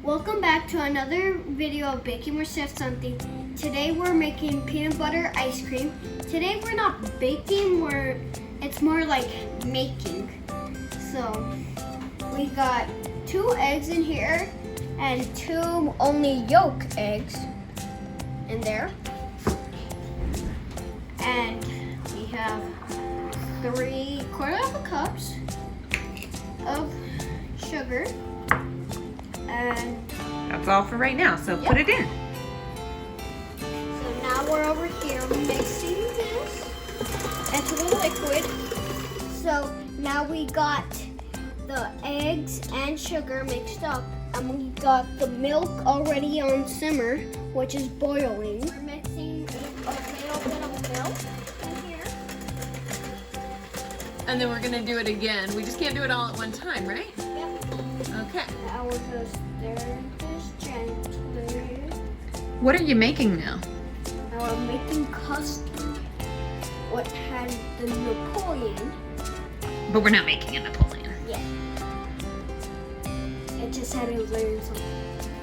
Welcome back to another video of Baking with Chef Santi. Today we're making peanut butter ice cream. Today we're not baking, it's more like making. So we got 2 eggs in here and 2 only yolk eggs in there. And we have 3/4 cups of sugar. And that's all for right now, so put it in. So now we're over here mixing this into the liquid. So now we got the eggs and sugar mixed up, and we got the milk already on simmer, which is boiling. We're mixing a little bit of milk in here. And then we're gonna do it again. We just can't do it all at one time, right? Yep. Okay. Now we're gonna stir this gently. What are you making now? Now we're making custard. What had the Napoleon. But we're not making a Napoleon. Yeah. It just had to learn some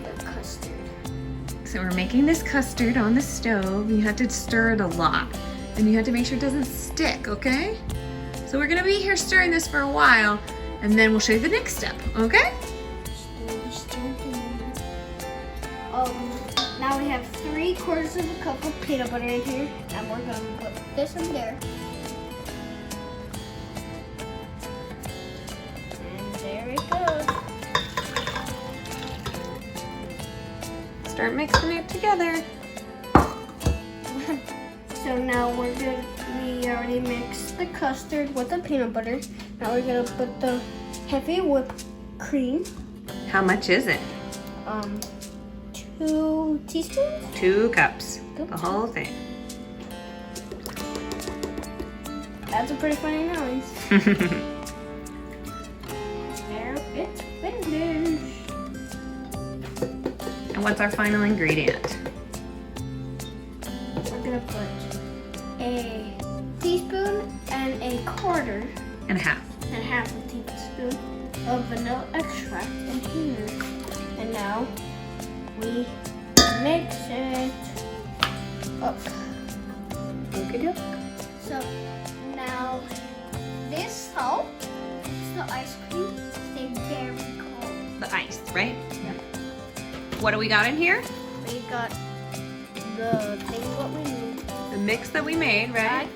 the custard. So we're making this custard on the stove. You have to stir it a lot. And you have to make sure it doesn't stick, okay? So we're gonna be here stirring this for a while, and then we'll show you the next step, okay? Now we have 3/4 cup of peanut butter in here, and we're gonna put this in there. And there it goes. Start mixing it together. So now we already mixed the custard with the peanut butter. Now we're gonna put the heavy whipped cream. How much is it? 2 teaspoons? 2 cups. Good. The whole thing. That's a pretty funny noise. There, it's finished. And what's our final ingredient? We're gonna put a teaspoon and a 1/4 And a half. and half a teaspoon of vanilla extract in here. And now we mix it up. Okay. So now this salt makes the ice cream stay very cold. The ice, right? Yeah. What do we got in here? We got the thing what we need. The mix that we made, right?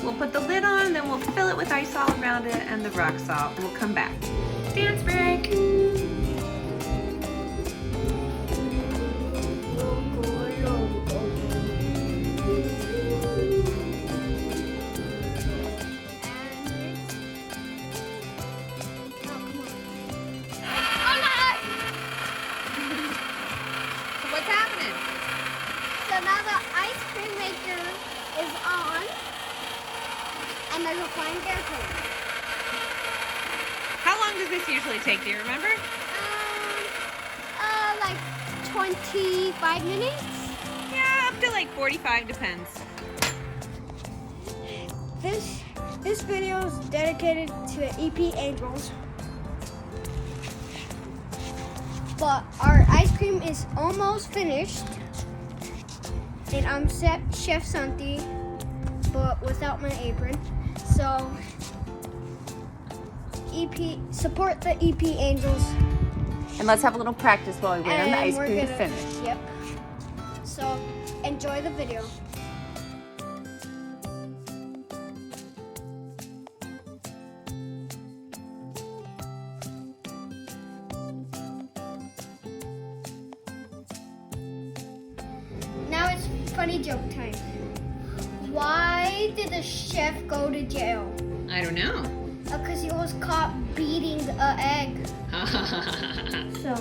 We'll put the lid on, then we'll fill it with ice all around it and the rock salt. We'll come back. Dance break! What's happening? So now the ice cream maker is on, and there's a flying airplane. How long does this usually take? Do you remember? Like 25 minutes. Yeah, up to like 45, depends. This video is dedicated to EP Angels. But our ice cream is almost finished. And I'm Chef Santi, but without my apron. So support the EP Angels. And let's have a little practice while we wait on the And ice we're cream to gonna- finish. Yep. So enjoy the video. Now it's funny joke time. Why did the chef go to jail? I don't know. Because he was caught beating an egg. So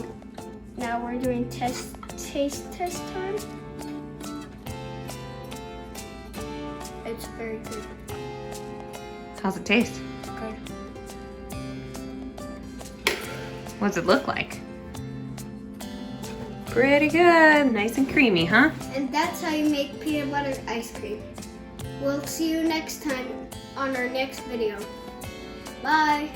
now we're doing taste test time. It's very good. How's it taste? Good. What does it look like? Pretty good. Nice and creamy, huh? And that's how you make peanut butter ice cream. We'll see you next time on our next video. Bye.